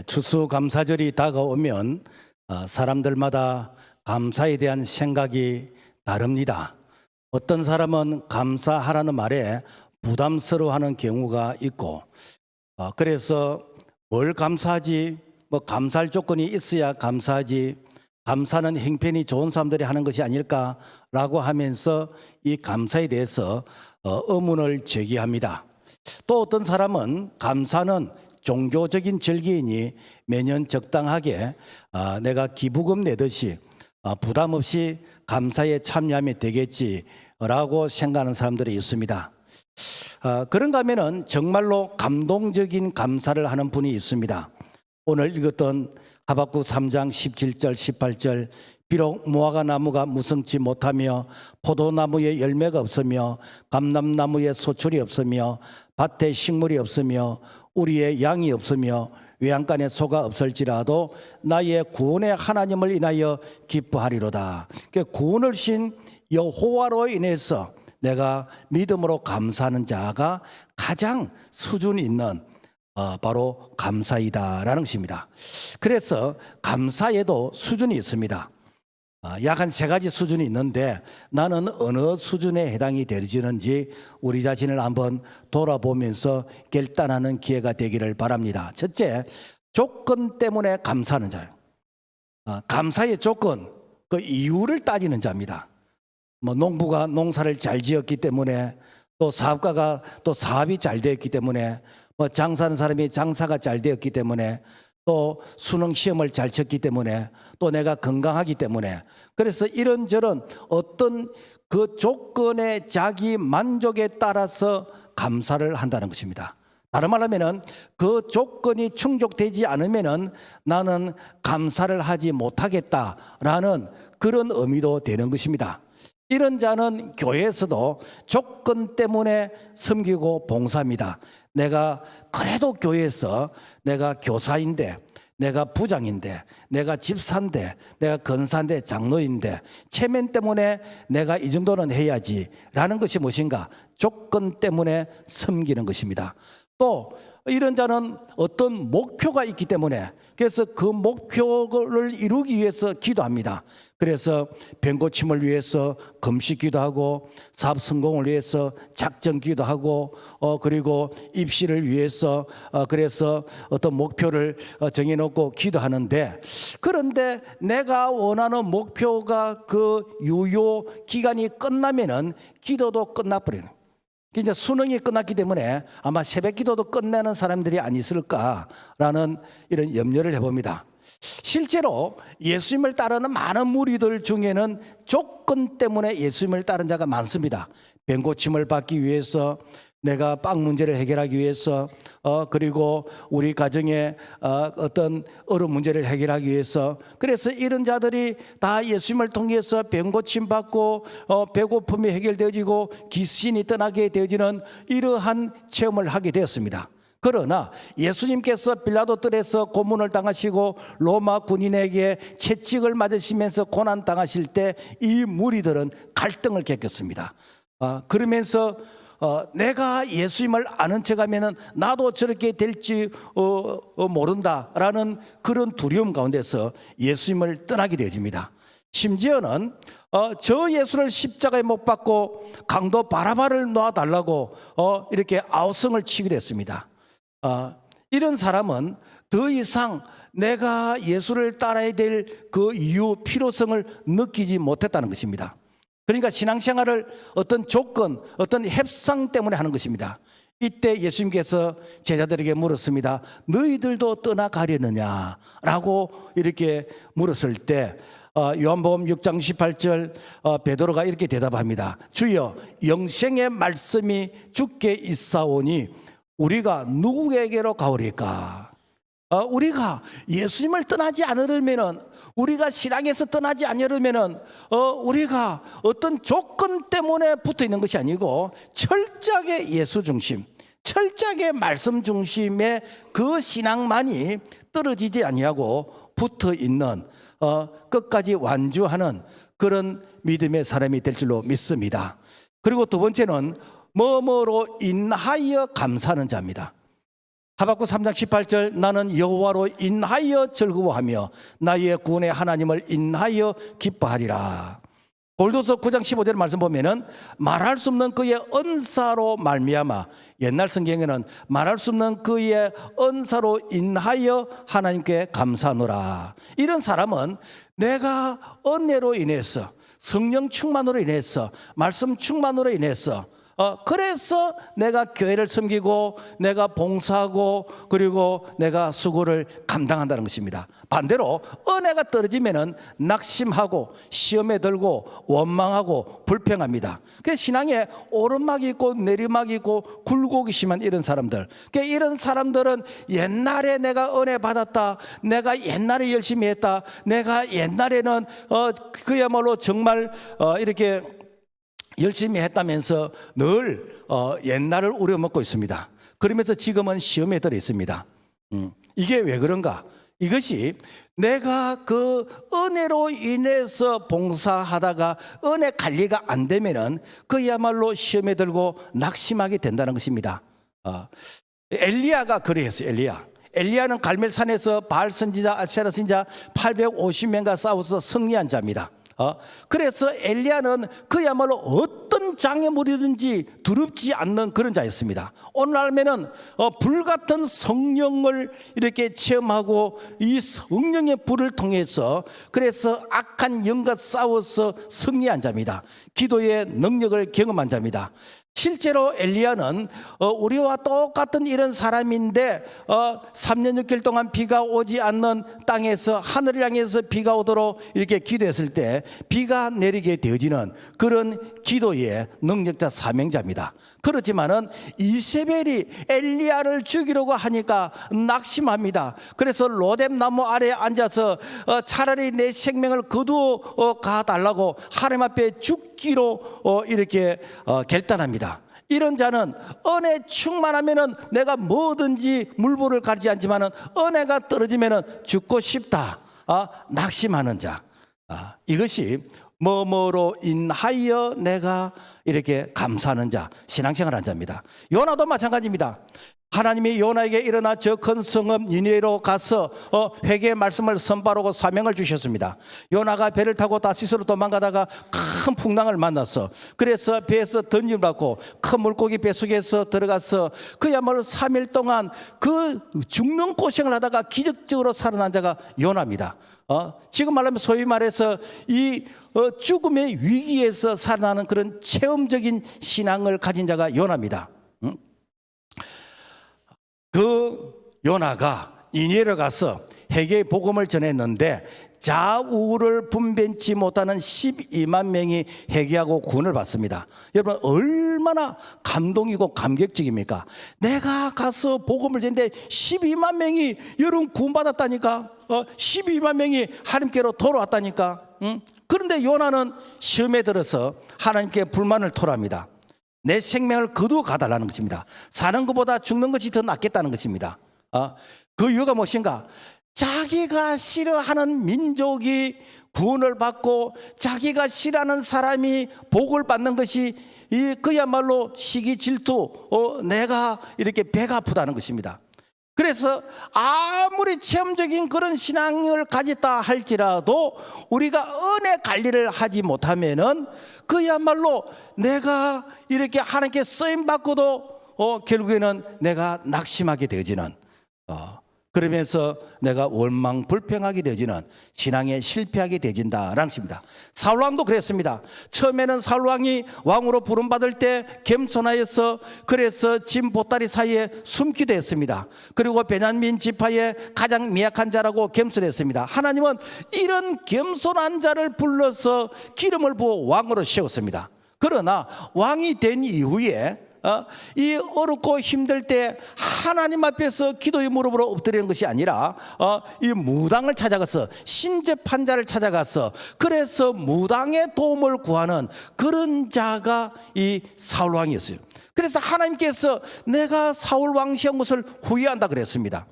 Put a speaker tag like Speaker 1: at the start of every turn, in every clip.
Speaker 1: 추수감사절이 다가오면 사람들마다 감사에 대한 생각이 다릅니다. 어떤 사람은 감사하라는 말에 부담스러워하는 경우가 있고, 그래서 뭘 감사하지? 뭐 감사할 조건이 있어야 감사하지. 감사는 형편이 좋은 사람들이 하는 것이 아닐까라고 하면서 이 감사에 대해서 의문을 제기합니다. 또 어떤 사람은 감사는 종교적인 절기이니 매년 적당하게 내가 기부금 내듯이 부담 없이 감사에 참여하면 되겠지라고 생각하는 사람들이 있습니다. 그런가 하면은 정말로 감동적인 감사를 하는 분이 있습니다. 오늘 읽었던 하박국 3장 17절 18절 비록 무화과 나무가 무성치 못하며 포도나무에 열매가 없으며 감람나무에 소출이 없으며 밭에 식물이 없으며 우리의 양이 없으며 외양간에 소가 없을지라도 나의 구원의 하나님을 인하여 기뻐하리로다. 구원을 신 여호와로 인해서 내가 믿음으로 감사하는 자가 가장 수준 있는 바로 감사이다라는 것입니다. 그래서 감사에도 수준이 있습니다. 약 한 3가지 수준이 있는데 나는 어느 수준에 해당이 되지는지 우리 자신을 한번 돌아보면서 결단하는 기회가 되기를 바랍니다. 첫째, 조건 때문에 감사하는 자예요. 감사의 조건, 그 이유를 따지는 자입니다. 뭐 농부가 농사를 잘 지었기 때문에, 또 사업가가 또 사업이 잘 되었기 때문에, 뭐 장사하는 사람이 장사가 잘 되었기 때문에, 또 수능 시험을 잘 쳤기 때문에, 또 내가 건강하기 때문에, 그래서 이런저런 어떤 그 조건의 자기 만족에 따라서 감사를 한다는 것입니다. 다른 말로 하면은 그 조건이 충족되지 않으면은 나는 감사를 하지 못하겠다라는 그런 의미도 되는 것입니다. 이런 자는 교회에서도 조건 때문에 섬기고 봉사합니다. 내가 그래도 교회에서 내가 교사인데, 내가 부장인데, 내가 집사인데, 내가 권사인데, 장로인데 체면 때문에 내가 이 정도는 해야지 라는 것이 무엇인가? 조건 때문에 섬기는 것입니다. 또 이런 자는 어떤 목표가 있기 때문에, 그래서 그 목표를 이루기 위해서 기도합니다. 그래서 병 고침을 위해서 금식 기도하고, 사업 성공을 위해서 작정 기도하고, 그리고 입시를 위해서 그래서 어떤 목표를 정해놓고 기도하는데, 그런데 내가 원하는 목표가 그 유효 기간이 끝나면은 기도도 끝나버리는, 이제 수능이 끝났기 때문에 아마 새벽 기도도 끝내는 사람들이 아니었을까라는 이런 염려를 해봅니다. 실제로 예수님을 따르는 많은 무리들 중에는 조건 때문에 예수님을 따른 자가 많습니다. 병 고침을 받기 위해서, 내가 빵 문제를 해결하기 위해서, 그리고 우리 가정의 어떤 어려운 문제를 해결하기 위해서, 그래서 이런 자들이 다 예수님을 통해서 병 고침 받고 배고픔이 해결되어지고 귀신이 떠나게 되어지는 이러한 체험을 하게 되었습니다. 그러나 예수님께서 빌라도 뜰에서 고문을 당하시고 로마 군인에게 채찍을 맞으시면서 고난 당하실 때 이 무리들은 갈등을 겪었습니다. 그러면서 내가 예수님을 아는 척하면은 나도 저렇게 될지 모른다라는 그런 두려움 가운데서 예수님을 떠나게 되어집니다. 심지어는 저 예수를 십자가에 못 박고 강도 바라바를 놔달라고 이렇게 아우성을 치기로 했습니다. 이런 사람은 더 이상 내가 예수를 따라야 될 그 이유, 필요성을 느끼지 못했다는 것입니다. 그러니까 신앙생활을 어떤 조건, 어떤 협상 때문에 하는 것입니다. 이때 예수님께서 제자들에게 물었습니다. 너희들도 떠나가려느냐라고 이렇게 물었을 때 요한복음 6장 18절 베드로가 이렇게 대답합니다. 주여, 영생의 말씀이 주께 있사오니 우리가 누구에게로 가오리까? 우리가 예수님을 떠나지 않으려면은, 우리가 신앙에서 떠나지 않으려면은 우리가 어떤 조건 때문에 붙어 있는 것이 아니고 철저하게 예수 중심, 철저하게 말씀 중심의 그 신앙만이 떨어지지 아니하고 붙어 있는, 끝까지 완주하는 그런 믿음의 사람이 될 줄로 믿습니다. 그리고 두 번째는 뭐뭐로 인하여 감사하는 자입니다. 하박국 3장 18절 나는 여호와로 인하여 즐거워하며 나의 구원의 하나님을 인하여 기뻐하리라. 골도서 9장 15절 말씀 보면은 말할 수 없는 그의 은사로 말미암아, 옛날 성경에는 말할 수 없는 그의 은사로 인하여 하나님께 감사하노라. 이런 사람은 내가 은혜로 인해서, 성령 충만으로 인해서, 말씀 충만으로 인해서 그래서 내가 교회를 섬기고 내가 봉사하고 그리고 내가 수고를 감당한다는 것입니다. 반대로 은혜가 떨어지면은 낙심하고 시험에 들고 원망하고 불평합니다. 그 신앙에 오르막이 있고 내리막이 있고 굴곡이 심한 이런 사람들, 이런 사람들은 옛날에 내가 은혜 받았다, 내가 옛날에 열심히 했다, 내가 옛날에는 그야말로 정말 이렇게 열심히 했다면서 늘 옛날을 우려먹고 있습니다. 그러면서 지금은 시험에 들어 있습니다. 이게 왜 그런가? 이것이 내가 그 은혜로 인해서 봉사하다가 은혜 관리가 안 되면은 그야말로 시험에 들고 낙심하게 된다는 것입니다. 엘리야가 그랬어요. 엘리야는 갈멜산에서 바알 선지자, 아세라 선지자 850명과 싸워서 승리한 자입니다. 그래서 엘리야는 그야말로 어떤 장애물이든지 두렵지 않는 그런 자였습니다. 오늘날에는 불같은 성령을 이렇게 체험하고 이 성령의 불을 통해서 그래서 악한 영과 싸워서 승리한 자입니다. 기도의 능력을 경험한 자입니다. 실제로 엘리야는 우리와 똑같은 이런 사람인데 3년 6개월 동안 비가 오지 않는 땅에서 하늘을 향해서 비가 오도록 이렇게 기도했을 때 비가 내리게 되어지는 그런 기도의 능력자 사명자입니다. 그렇지만은 이세벨이 엘리야를 죽이려고 하니까 낙심합니다. 그래서 로뎀 나무 아래에 앉아서 차라리 내 생명을 거두어 가달라고 하나님 앞에 죽기로 이렇게 결단합니다. 이런 자는 은혜 충만하면은 내가 뭐든지 물불을 가리지 않지만은 은혜가 떨어지면은 죽고 싶다. 낙심하는 자. 이것이 뭐뭐로 인하여 내가 이렇게 감사하는 자, 신앙생활하는 자입니다. 요나도 마찬가지입니다. 하나님이 요나에게 일어나 저 큰 성읍 니느웨로 가서 회개의 말씀을 선포하고 사명을 주셨습니다. 요나가 배를 타고 다시스로 도망가다가 큰 풍랑을 만났어. 그래서 배에서 던짐을 받고 큰 물고기 뱃속에서 들어가서 그야말로 3일 동안 그 죽는 고생을 하다가 기적적으로 살아난 자가 요나입니다. 지금 말하면 소위 말해서 이 죽음의 위기에서 살아나는 그런 체험적인 신앙을 가진 자가 요나입니다. 그 요나가 니느웨로 가서 회개의 복음을 전했는데 좌우를 분辨치 못하는 12만 명이 회개하고 구원을 받습니다. 여러분 얼마나 감동이고 감격적입니까? 내가 가서 복음을 전했는데 12만 명이 여러분 구원받았다니까. 12만 명이 하나님께로 돌아왔다니까. 그런데 요나는 시험에 들어서 하나님께 불만을 토로합니다. 내 생명을 거두어 가달라는 것입니다. 사는 것보다 죽는 것이 더 낫겠다는 것입니다. 그 이유가 무엇인가? 자기가 싫어하는 민족이 구원을 받고 자기가 싫어하는 사람이 복을 받는 것이 그야말로 시기 질투, 내가 이렇게 배가 아프다는 것입니다. 그래서 아무리 체험적인 그런 신앙을 가졌다 할지라도 우리가 은혜 관리를 하지 못하면은 그야말로 내가 이렇게 하나님께 쓰임 받고도 결국에는 내가 낙심하게 되어지는 그러면서 내가 원망 불평하게 되어지는 신앙에 실패하게 되어진다라는 것입니다. 사울왕도 그랬습니다. 처음에는 사울왕이 왕으로 부름받을 때 겸손하여서 그래서 짐 보따리 사이에 숨기도 했습니다. 그리고 베냐민 지파의 가장 미약한 자라고 겸손했습니다. 하나님은 이런 겸손한 자를 불러서 기름을 부어 왕으로 세웠습니다. 그러나 왕이 된 이후에 이 어렵고 힘들 때 하나님 앞에서 기도의 무릎으로 엎드리는 것이 아니라 이 무당을 찾아가서 신재판자를 찾아가서 그래서 무당의 도움을 구하는 그런 자가 이 사울왕이었어요. 그래서 하나님께서 내가 사울왕 시한 것을 후회한다 그랬습니다.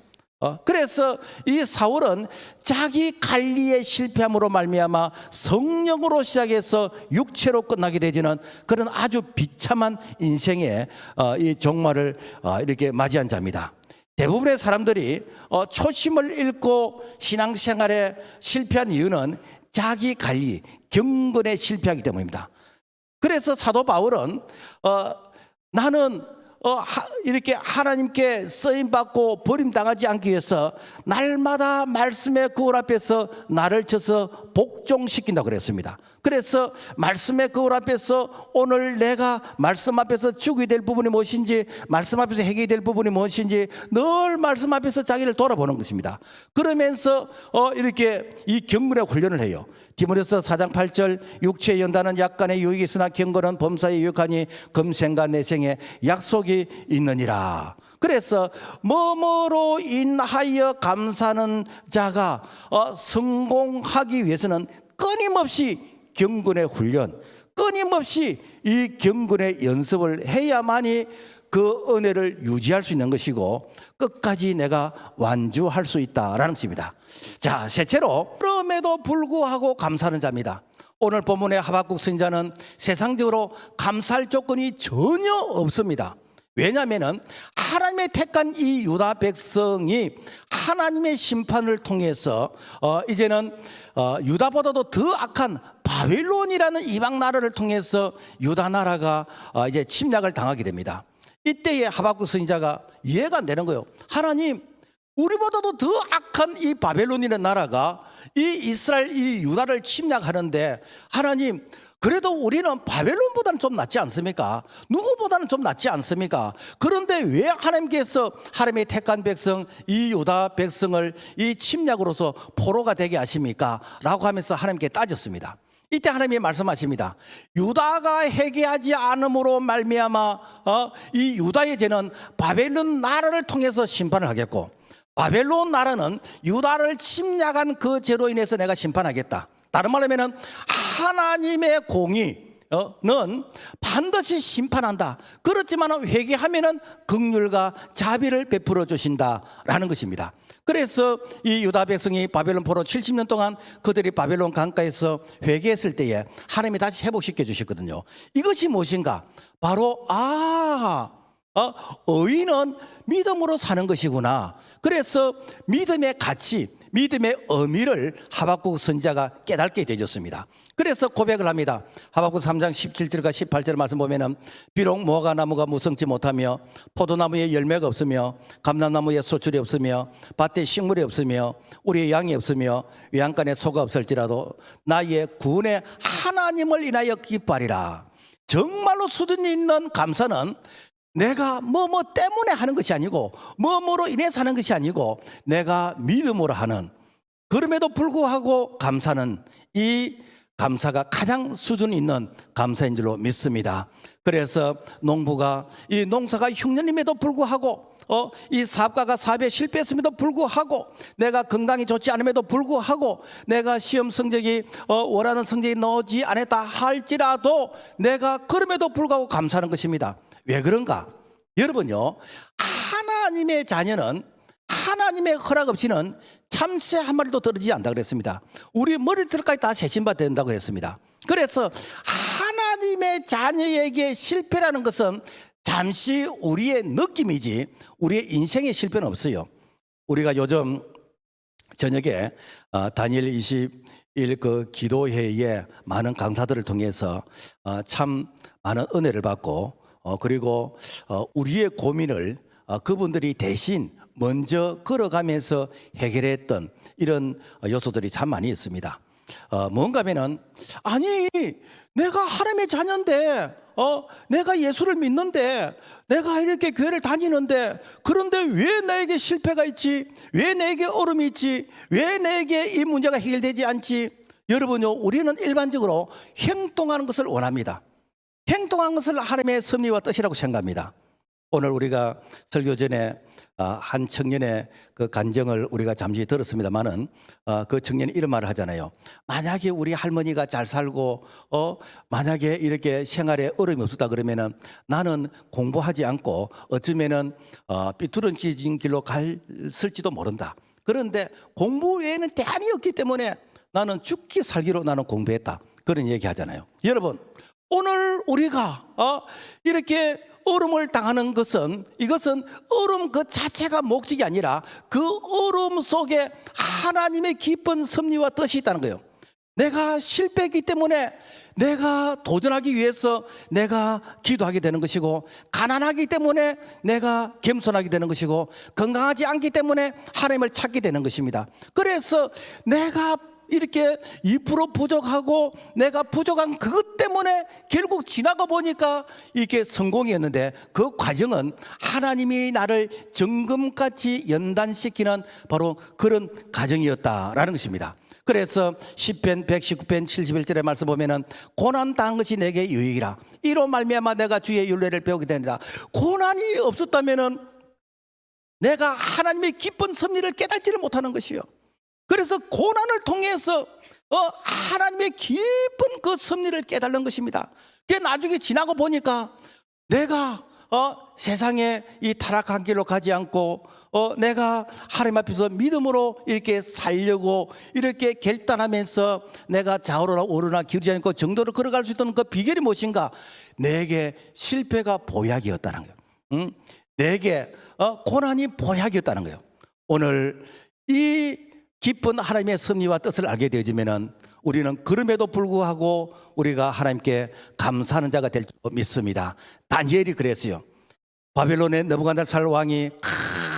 Speaker 1: 그래서 이 사울은 자기 관리에 실패함으로 말미암아 성령으로 시작해서 육체로 끝나게 되지는 그런 아주 비참한 인생의 이 종말을 이렇게 맞이한 자입니다. 대부분의 사람들이 초심을 잃고 신앙생활에 실패한 이유는 자기 관리, 경건에 실패하기 때문입니다. 그래서 사도 바울은 나는 이렇게 하나님께 쓰임받고 버림당하지 않기 위해서 날마다 말씀의 거울 앞에서 나를 쳐서 복종시킨다고 그랬습니다. 그래서 말씀의 거울 앞에서 오늘 내가 말씀 앞에서 죽이 될 부분이 무엇인지, 말씀 앞에서 해결이 될 부분이 무엇인지 늘 말씀 앞에서 자기를 돌아보는 것입니다. 그러면서 이렇게 이 경건의 훈련을 해요. 디모데서 4장 8절 육체의 연단은 약간의 유익이 있으나 경건은 범사에 유익하니 금생과 내생에 약속이 있느니라. 그래서 뭐뭐로 인하여 감사하는 자가 성공하기 위해서는 끊임없이 경건의 훈련, 끊임없이 이 경건의 연습을 해야만이 그 은혜를 유지할 수 있는 것이고 끝까지 내가 완주할 수 있다라는 것입니다. 자, 셋째로 그럼에도 불구하고 감사하는 자입니다. 오늘 본문의 하박국 선지자는 세상적으로 감사할 조건이 전혀 없습니다. 왜냐하면 하나님의 택한 이 유다 백성이 하나님의 심판을 통해서 이제는 유다보다도 더 악한 바벨론이라는 이방 나라를 통해서 유다 나라가 이제 침략을 당하게 됩니다. 이때에 하박국 선지자가 이해가 안 되는 거예요. 하나님, 우리보다도 더 악한 이 바벨론이라는 나라가 이 이스라엘, 이 유다를 침략하는데 하나님, 그래도 우리는 바벨론보다는 좀 낫지 않습니까? 누구보다는 좀 낫지 않습니까? 그런데 왜 하나님께서 하나님의 택한 백성, 이 유다 백성을 이 침략으로서 포로가 되게 하십니까? 라고 하면서 하나님께 따졌습니다. 이때 하나님이 말씀하십니다. 유다가 회개하지 않음으로 말미암아 이 유다의 죄는 바벨론 나라를 통해서 심판을 하겠고, 바벨론 나라는 유다를 침략한 그 죄로 인해서 내가 심판하겠다. 다른 말로 하면 하나님의 공의는 반드시 심판한다. 그렇지만 회개하면 긍휼과 자비를 베풀어 주신다라는 것입니다. 그래서 이 유다 백성이 바벨론 포로 70년 동안 그들이 바벨론 강가에서 회개했을 때에 하나님이 다시 회복시켜 주셨거든요. 이것이 무엇인가? 바로 의인은 믿음으로 사는 것이구나. 그래서 믿음의 가치, 믿음의 의미를 하박국 선지자가 깨닫게 되었습니다. 그래서 고백을 합니다. 하박국 3장 17절과 18절 말씀 보면은 비록 무화과나무가 무성치 못하며 포도나무에 열매가 없으며 감람나무에 소출이 없으며 밭에 식물이 없으며 우리의 양이 없으며 외양간에 소가 없을지라도 나의 구원의 하나님을 인하여 기뻐하리라. 정말로 수준이 있는 감사는 내가 뭐 때문에 하는 것이 아니고 뭐로 인해서 하는 것이 아니고 내가 믿음으로 하는, 그럼에도 불구하고 감사는 이 감사가 가장 수준 있는 감사인 줄로 믿습니다. 그래서 농부가 이 농사가 흉년임에도 불구하고 이 사업가가 사업에 실패했음에도 불구하고 내가 건강이 좋지 않음에도 불구하고 내가 시험 성적이 원하는 성적이 나오지 않았다 할지라도 내가 그럼에도 불구하고 감사하는 것입니다. 왜 그런가? 여러분요, 하나님의 자녀는 하나님의 허락 없이는 참새 한 마리도 떨어지지 않는다 그랬습니다. 우리 머리털까지 다 세신받아야 된다고 했습니다. 그래서 하나님의 자녀에게 실패라는 것은 잠시 우리의 느낌이지 우리의 인생의 실패는 없어요. 우리가 요즘 저녁에 다니엘 20일 그 기도회에 많은 강사들을 통해서 참 많은 은혜를 받고 그리고 우리의 고민을 그분들이 대신 먼저 걸어가면서 해결했던 이런 요소들이 참 많이 있습니다. 뭔가 하면은 아니 내가 하나님의 자녀인데 내가 예수를 믿는데 내가 이렇게 교회를 다니는데 그런데 왜 나에게 실패가 있지? 왜 나에게 어려움이 있지? 왜 나에게 이 문제가 해결되지 않지? 여러분요, 우리는 일반적으로 행동하는 것을 원합니다. 행동한 것을 하나님의 섭리와 뜻이라고 생각합니다. 오늘 우리가 설교 전에 한 청년의 그 간증을 우리가 잠시 들었습니다만은 그 청년이 이런 말을 하잖아요. 만약에 우리 할머니가 잘 살고 만약에 이렇게 생활에 어려움이 없었다 그러면은 나는 공부하지 않고 어쩌면은 삐뚤어진 길로 갔을지도 모른다. 그런데 공부 외에는 대안이 없기 때문에 나는 죽기 살기로 나는 공부했다. 그런 얘기 하잖아요. 여러분, 오늘 우리가 이렇게 어려움을 당하는 것은 이것은 어려움 그 자체가 목적이 아니라 그 어려움 속에 하나님의 깊은 섭리와 뜻이 있다는 거예요. 내가 실패했기 때문에 내가 도전하기 위해서 내가 기도하게 되는 것이고, 가난하기 때문에 내가 겸손하게 되는 것이고, 건강하지 않기 때문에 하나님을 찾게 되는 것입니다. 그래서 내가 이렇게 2% 부족하고 내가 부족한 그것 때문에 결국 지나가 보니까 이게 성공이었는데, 그 과정은 하나님이 나를 정금같이 연단시키는 바로 그런 과정이었다라는 것입니다. 그래서 시편 119편 71절의 말씀 보면은 고난 당한 것이 내게 유익이라, 이로 말미암아 내가 주의 율례를 배우게 된다. 고난이 없었다면은 내가 하나님의 깊은 섭리를 깨닫지를 못하는 것이요. 그래서 고난을 통해서 하나님의 깊은 그 섭리를 깨달는 것입니다. 그게 나중에 지나고 보니까 내가 세상에 이 타락한 길로 가지 않고 내가 하나님 앞에서 믿음으로 이렇게 살려고 이렇게 결단하면서 내가 좌우로나 오르나 기울지 않고 정도로 걸어갈 수 있던 그 비결이 무엇인가? 내게 실패가 보약이었다는 거예요. 내게 고난이 보약이었다는 거예요. 오늘 이 깊은 하나님의 섭리와 뜻을 알게 되어지면은 우리는 그럼에도 불구하고 우리가 하나님께 감사하는 자가 될 줄 믿습니다. 다니엘이 그랬어요. 바벨론의 느부갓네살 왕이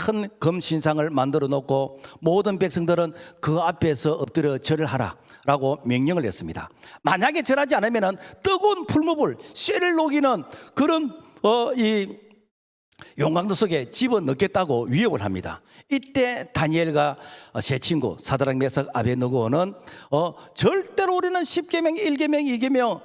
Speaker 1: 큰 금신상을 만들어 놓고 모든 백성들은 그 앞에서 엎드려 절을 하라라고 명령을 했습니다. 만약에 절하지 않으면 뜨거운 풀무불 쇠를 녹이는 그런 이 용광도 속에 집어넣겠다고 위협을 합니다. 이때 다니엘과 세 친구 사드락 메삭 아벳느고는 절대로 우리는 10계명 1계명 2계명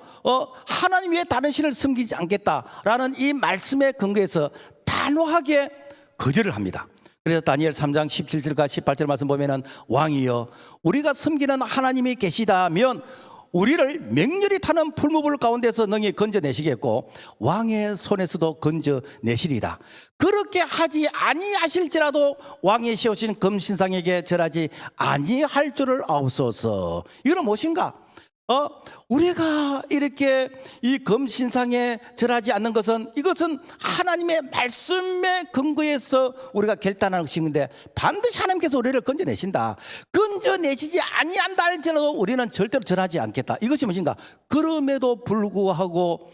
Speaker 1: 하나님 외에 다른 신을 섬기지 않겠다라는 이 말씀에 근거해서 단호하게 거절을 합니다. 그래서 다니엘 3장 17절과 18절 말씀 보면은 왕이여, 우리가 섬기는 하나님이 계시다면 우리를 맹렬히 타는 풀무불 가운데서 능히 건져내시겠고 왕의 손에서도 건져내시리다. 그렇게 하지 아니하실지라도 왕이 세우신 금신상에게 절하지 아니할 줄을 아옵소서. 이건 무엇인가? 우리가 이렇게 이 금신상에 절하지 않는 것은, 이것은 하나님의 말씀에 근거해서 우리가 결단하는 것인데, 반드시 하나님께서 우리를 건져내신다. 건져내시지 아니한다 할지라도 우리는 절대로 절하지 않겠다. 이것이 무엇인가? 그럼에도 불구하고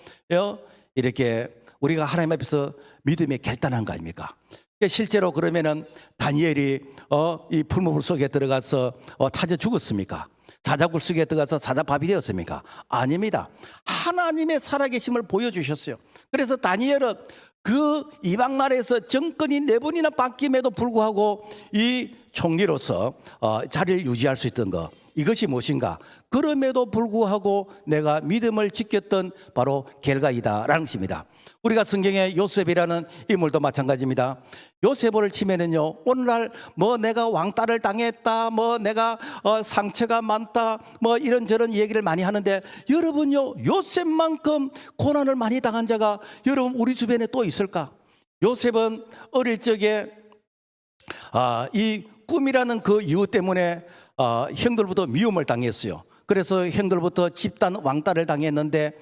Speaker 1: 이렇게 우리가 하나님 앞에서 믿음의 결단한 거 아닙니까? 실제로 그러면은 다니엘이 이 풀무불 속에 들어가서 타져 죽었습니까? 사자굴 속에 들어가서 사자밥이 되었습니까? 아닙니다. 하나님의 살아계심을 보여주셨어요. 그래서 다니엘은 그 이방 나라에서 정권이 4번이나 바뀜에도 불구하고 이 총리로서 자리를 유지할 수 있던 것, 이것이 무엇인가? 그럼에도 불구하고 내가 믿음을 지켰던 바로 결과이다라는 것입니다. 우리가 성경에 요셉이라는 인물도 마찬가지입니다. 요셉을 치면은요, 오늘날 내가 왕따를 당했다, 내가 상처가 많다, 이런저런 얘기를 많이 하는데, 여러분요, 요셉만큼 고난을 많이 당한 자가 여러분 우리 주변에 또 있을까? 요셉은 어릴 적에 이 꿈이라는 그 이유 때문에 형들부터 미움을 당했어요. 그래서 형들부터 집단 왕따를 당했는데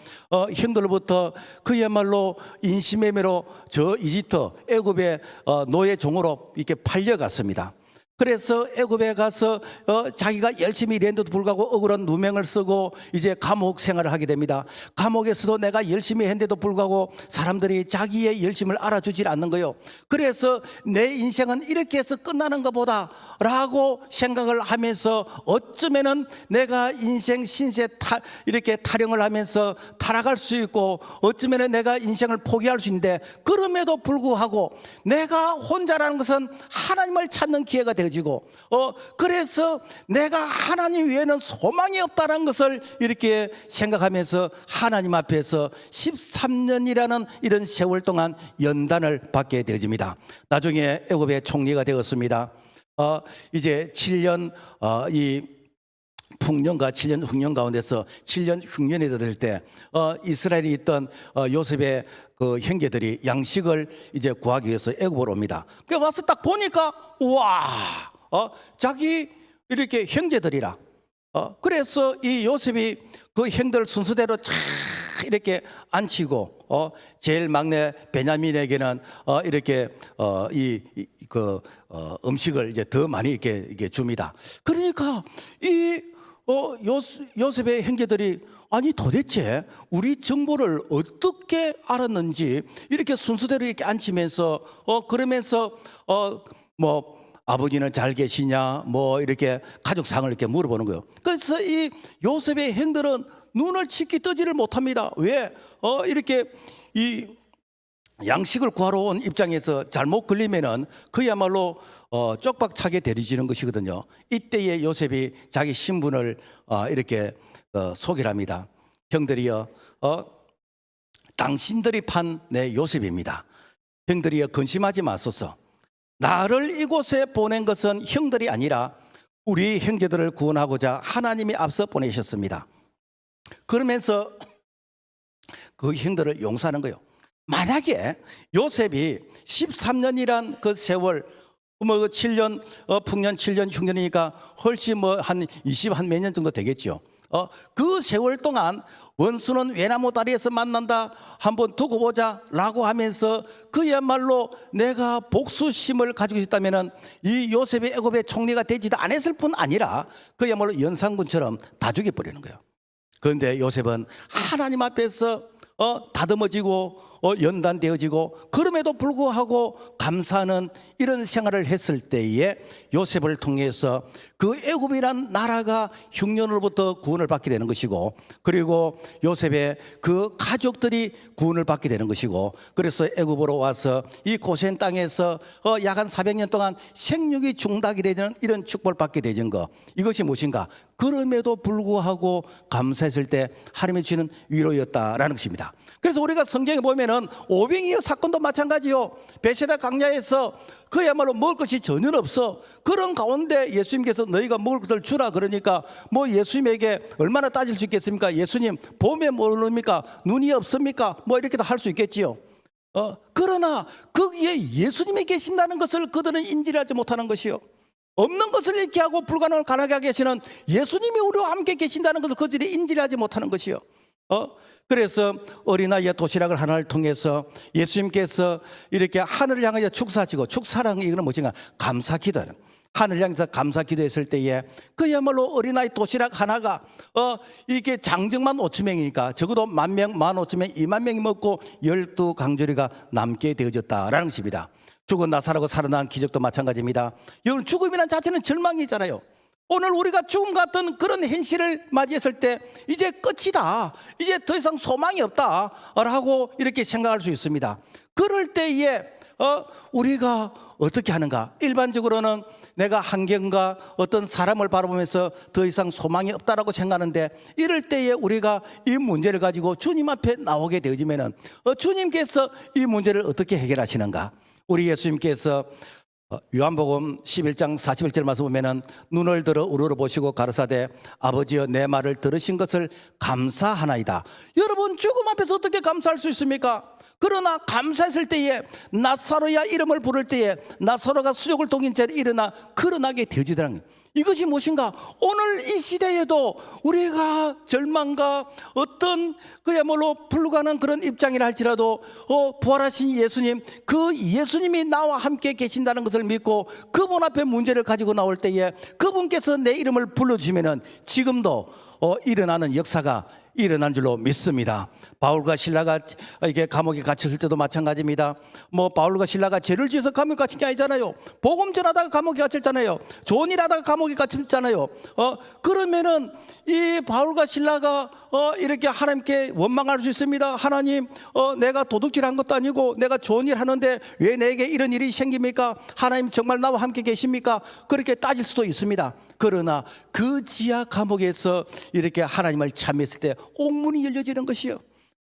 Speaker 1: 형들부터 그야말로 인신매매로 저 이집트 애굽의 노예 종으로 이렇게 팔려갔습니다. 그래서 애굽에 가서 자기가 열심히 일했는데도 불구하고 억울한 누명을 쓰고 이제 감옥 생활을 하게 됩니다. 감옥에서도 내가 열심히 했는데도 불구하고 사람들이 자기의 열심을 알아주질 않는 거예요. 그래서 내 인생은 이렇게 해서 끝나는 것보다 라고 생각을 하면서 어쩌면은 내가 인생 신세 이렇게 타령을 하면서 타락할 수 있고, 어쩌면은 내가 인생을 포기할 수 있는데, 그럼에도 불구하고 내가 혼자라는 것은 하나님을 찾는 기회가 되고, 그래서 내가 하나님 외에는 소망이 없다는 것을 이렇게 생각하면서 하나님 앞에서 13년이라는 이런 세월 동안 연단을 받게 되어집니다. 나중에 애굽의 총리가 되었습니다. 이제 7년 이 풍년과 7년 흉년 가운데서 7년 흉년에 들을 때 이스라엘에 있던 요셉의 그 형제들이 양식을 이제 구하기 위해서 애굽으로 옵니다. 그 와서 딱 보니까 와, 자기 이렇게 형제들이라. 그래서 이 요셉이 그 형들 순서대로 잘 이렇게 앉히고 제일 막내 베냐민에게는 이렇게 음식을 이제 더 많이 이렇게 줍니다. 그러니까 이 요셉의 형제들이 아니 도대체 우리 정보를 어떻게 알았는지 이렇게 순서대로 이렇게 앉히면서 그러면서 뭐 아버지는 잘 계시냐 뭐 이렇게 가족상을 이렇게 물어보는 거예요. 그래서 이 요셉의 형들은 눈을 치키 뜨지를 못합니다. 왜? 이렇게 이 양식을 구하러 온 입장에서 잘못 걸리면은 그야말로 쪽박차게 데려지는 것이거든요. 이때에 요셉이 자기 신분을 이렇게 소개를 합니다. 형들이여, 당신들이 판 내 요셉입니다. 형들이여, 근심하지 마소서. 나를 이곳에 보낸 것은 형들이 아니라 우리 형제들을 구원하고자 하나님이 앞서 보내셨습니다. 그러면서 그 형들을 용서하는 거예요. 만약에 요셉이 13년이란 그 세월, 뭐 7년, 풍년 7년 흉년이니까 훨씬 뭐 한 20, 한 몇 년 정도 되겠죠. 그 세월 동안 원수는 외나무 다리에서 만난다, 한번 두고 보자 라고 하면서 그야말로 내가 복수심을 가지고 있다면 이 요셉의 애굽의 총리가 되지도 않았을 뿐 아니라 그야말로 연산군처럼 다 죽여버리는 거예요. 그런데 요셉은 하나님 앞에서 다듬어지고 연단되어지고 그럼에도 불구하고 감사하는 이런 생활을 했을 때에 요셉을 통해서 그 애굽이란 나라가 흉년으로부터 구원을 받게 되는 것이고, 그리고 요셉의 그 가족들이 구원을 받게 되는 것이고, 그래서 애굽으로 와서 이 고센 땅에서 약 한 400년 동안 생육이 중단이 되는 이런 축복을 받게 되는 것, 이것이 무엇인가? 그럼에도 불구하고 감사했을 때 하나님이 주시는 위로였다라는 것입니다. 그래서 우리가 성경에 보면은 오병이어 사건도 마찬가지요. 베세다 강야에서 그야말로 먹을 것이 전혀 없어. 그런 가운데 예수님께서 너희가 먹을 것을 주라 그러니까 뭐 예수님에게 얼마나 따질 수 있겠습니까? 예수님 봄에 모릅니까? 눈이 없습니까? 뭐 이렇게도 할 수 있겠지요. 그러나 거기에 예수님이 계신다는 것을 그들은 인지를 하지 못하는 것이요. 없는 것을 잃게 하고 불가능을 가능하게 하게 하시는 예수님이 우리와 함께 계신다는 것을 그들이 인지를 하지 못하는 것이요. 그래서 어린아이의 도시락을 하나를 통해서 예수님께서 이렇게 하늘을 향하여 축사하시고, 축사라는 이거는 무엇인가? 감사기도는, 하늘을 향해서 감사기도했을 때에 그야말로 어린아이 도시락 하나가 이게 장정만 5천 명이니까 적어도 10,000명, 15,000명, 20,000명이 먹고 12강조리가 남게 되어졌다라는 것입니다. 죽은 나사로가 살아난 기적도 마찬가지입니다. 여러분, 죽음이라는 자체는 절망이잖아요. 오늘 우리가 죽음 같은 그런 현실을 맞이했을 때 이제 끝이다, 이제 더 이상 소망이 없다 라고 이렇게 생각할 수 있습니다. 그럴 때에 우리가 어떻게 하는가? 일반적으로는 내가 환경과 어떤 사람을 바라보면서 더 이상 소망이 없다라고 생각하는데, 이럴 때에 우리가 이 문제를 가지고 주님 앞에 나오게 되어지면은 주님께서 이 문제를 어떻게 해결하시는가? 우리 예수님께서 요한복음 11장 41절 말씀 보면은 눈을 들어 우러러보시고 가르사대 아버지여 내 말을 들으신 것을 감사하나이다. 여러분, 죽음 앞에서 어떻게 감사할 수 있습니까? 그러나 감사했을 때에 나사로야 이름을 부를 때에 나사로가 수족을 동인 채 일어나 걸어나게 되어지더라는 거예요. 이것이 무엇인가? 오늘 이 시대에도 우리가 절망과 어떤 그야말로 불가능한 그런 입장이라 할지라도 부활하신 예수님, 그 예수님이 나와 함께 계신다는 것을 믿고 그분 앞에 문제를 가지고 나올 때에 그분께서 내 이름을 불러주시면은 지금도 일어나는 역사가 일어난 줄로 믿습니다. 바울과 실라가 이게 감옥에 갇혔을 때도 마찬가지입니다. 뭐 바울과 실라가 죄를 지어서 감옥에 갇힌 게 아니잖아요. 복음 전하다가 감옥에 갇혔잖아요. 좋은 일 하다가 감옥에 갇혔잖아요. 그러면은 이 바울과 실라가 이렇게 하나님께 원망할 수 있습니다. 하나님, 내가 도둑질한 것도 아니고 내가 좋은 일 하는데 왜 내게 이런 일이 생깁니까? 하나님 정말 나와 함께 계십니까? 그렇게 따질 수도 있습니다. 그러나 그 지하 감옥에서 이렇게 하나님을 참여했을 때 옥문이 열려지는 것이요.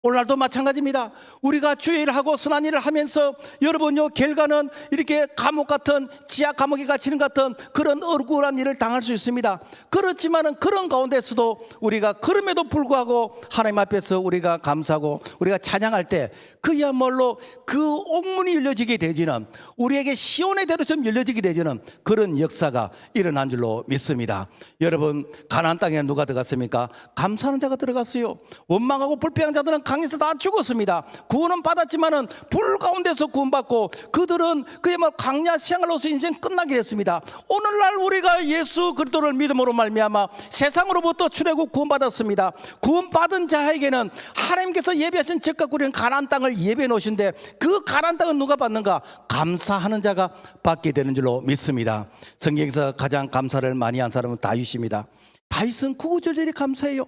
Speaker 1: 오늘날도 마찬가지입니다. 우리가 주일을 하고 선한 일을 하면서 여러분요, 결과는 이렇게 감옥 같은, 지하 감옥에 갇히는 같은 그런 억울한 일을 당할 수 있습니다. 그렇지만은 그런 가운데서도 우리가 그럼에도 불구하고 하나님 앞에서 우리가 감사하고 우리가 찬양할 때 그야말로 그 옥문이 열려지게 되지는, 우리에게 시온의 대로 좀 열려지게 되지는 그런 역사가 일어난 줄로 믿습니다. 여러분, 가나안 땅에 누가 들어갔습니까? 감사하는 자가 들어갔어요. 원망하고 불평한 자들은 강에서 다 죽었습니다. 구원은 받았지만은 불 가운데서 구원받고 그들은 그야말로 강야 생활로서 인생 끝나게 됐습니다. 오늘날 우리가 예수 그리스도를 믿음으로 말미암아 세상으로부터 출애굽 구원받았습니다. 구원받은 자에게는 하나님께서 예비하신 적과 꾸린 가나안 땅을 예비해 놓으신데, 그 가나안 땅은 누가 받는가? 감사하는 자가 받게 되는 줄로 믿습니다. 성경에서 가장 감사를 많이 한 사람은 다윗입니다. 다윗은 구구절절히 감사해요.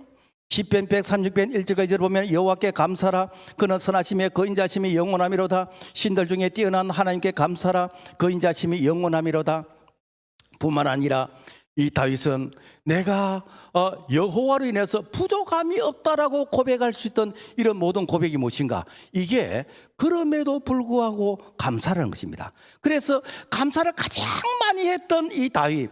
Speaker 1: 시편 136편 1절까지 보면 여호와께 감사라, 그는 선하심에 거인자심이 영원함이로다. 신들 중에 뛰어난 하나님께 감사라, 거인자심이 영원함이로다. 뿐만 아니라 이 다윗은 내가 여호와로 인해서 부족함이 없다라고 고백할 수 있던 이런 모든 고백이 무엇인가? 이게 그럼에도 불구하고 감사라는 것입니다. 그래서 감사를 가장 많이 했던 이 다윗,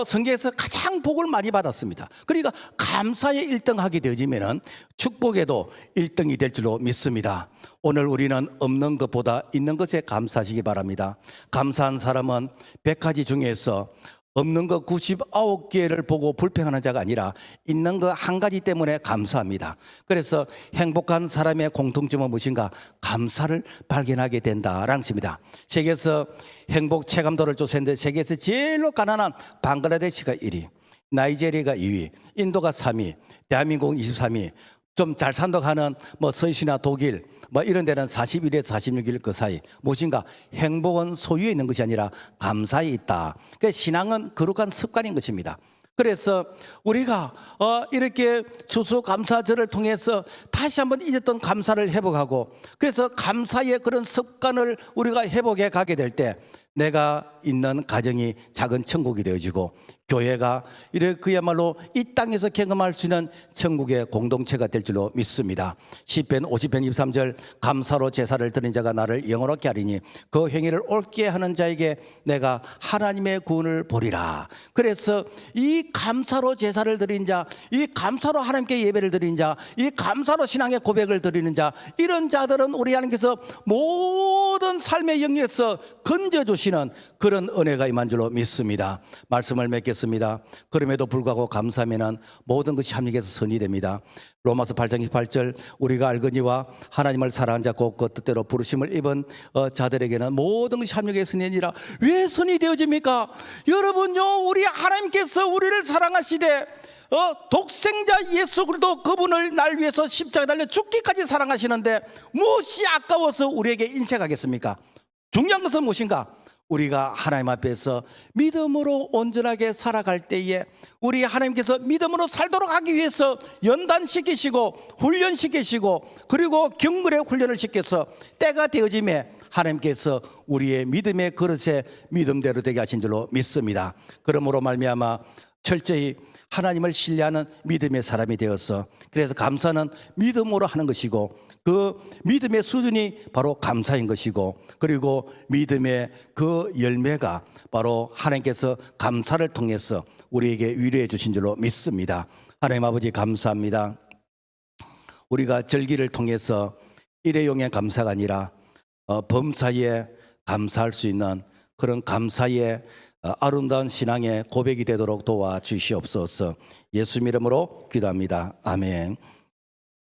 Speaker 1: 성경에서 가장 복을 많이 받았습니다. 그러니까 감사에 1등하게 되어지면 축복에도 1등이 될 줄로 믿습니다. 오늘 우리는 없는 것보다 있는 것에 감사하시기 바랍니다. 감사한 사람은 100가지 중에서 없는 것 99개를 보고 불평하는 자가 아니라 있는 것 한 가지 때문에 감사합니다. 그래서 행복한 사람의 공통점은 무엇인가? 감사를 발견하게 된다라는 것입니다. 세계에서 행복 체감도를 조사했는데 세계에서 제일로 가난한 방글라데시가 1위, 나이지리아가 2위, 인도가 3위, 대한민국 23위, 좀 잘 산다고 하는 스위스나 독일 이런 데는 41에서 46일 그 사이. 무엇인가? 행복은 소유에 있는 것이 아니라 감사에 있다. 그러니까 신앙은 거룩한 습관인 것입니다. 그래서 우리가 이렇게 추수감사절을 통해서 다시 한번 잊었던 감사를 회복하고, 그래서 감사의 그런 습관을 우리가 회복해 가게 될 때 내가 있는 가정이 작은 천국이 되어지고, 교회가 이렇게 그야말로 이 땅에서 경험할 수 있는 천국의 공동체가 될 줄로 믿습니다. 시편 50편 23절, 감사로 제사를 드린 자가 나를 영원롭게 하리니 그 행위를 옳게 하는 자에게 내가 하나님의 구원을 보리라. 그래서 이 감사로 제사를 드린 자, 이 감사로 하나님께 예배를 드린 자, 이 감사로 신앙의 고백을 드리는 자, 이런 자들은 우리 하나님께서 모든 삶의 영역에서 건져주시는 그런 은혜가 임한 줄로 믿습니다. 말씀을 맺겠습니다. 그럼에도 불구하고 감사하면 모든 것이 합력해서 선이 됩니다. 로마서 8장 28절, 우리가 알거니와 하나님을 사랑한 자 곧 그 뜻대로 부르심을 입은 자들에게는 모든 것이 합력해서 선이 아니라. 왜 선이 되어집니까? 여러분요, 우리 하나님께서 우리를 사랑하시되 독생자 예수 그리스도 그분을 날 위해서 십자가에 달려 죽기까지 사랑하시는데 무엇이 아까워서 우리에게 인색하겠습니까? 중요한 것은 무엇인가? 우리가 하나님 앞에서 믿음으로 온전하게 살아갈 때에 우리 하나님께서 믿음으로 살도록 하기 위해서 연단시키시고 훈련시키시고 그리고 경건의 훈련을 시켜서 때가 되어짐에 하나님께서 우리의 믿음의 그릇에 믿음대로 되게 하신 줄로 믿습니다. 그러므로 말미암아 철저히 하나님을 신뢰하는 믿음의 사람이 되어서, 그래서 감사는 믿음으로 하는 것이고 그 믿음의 수준이 바로 감사인 것이고, 그리고 믿음의 그 열매가 바로 하나님께서 감사를 통해서 우리에게 위로해 주신 줄로 믿습니다. 하나님 아버지 감사합니다. 우리가 절기를 통해서 일회용의 감사가 아니라 범사에 감사할 수 있는 그런 감사의 아름다운 신앙의 고백이 되도록 도와주시옵소서. 예수 이름으로 기도합니다. 아멘.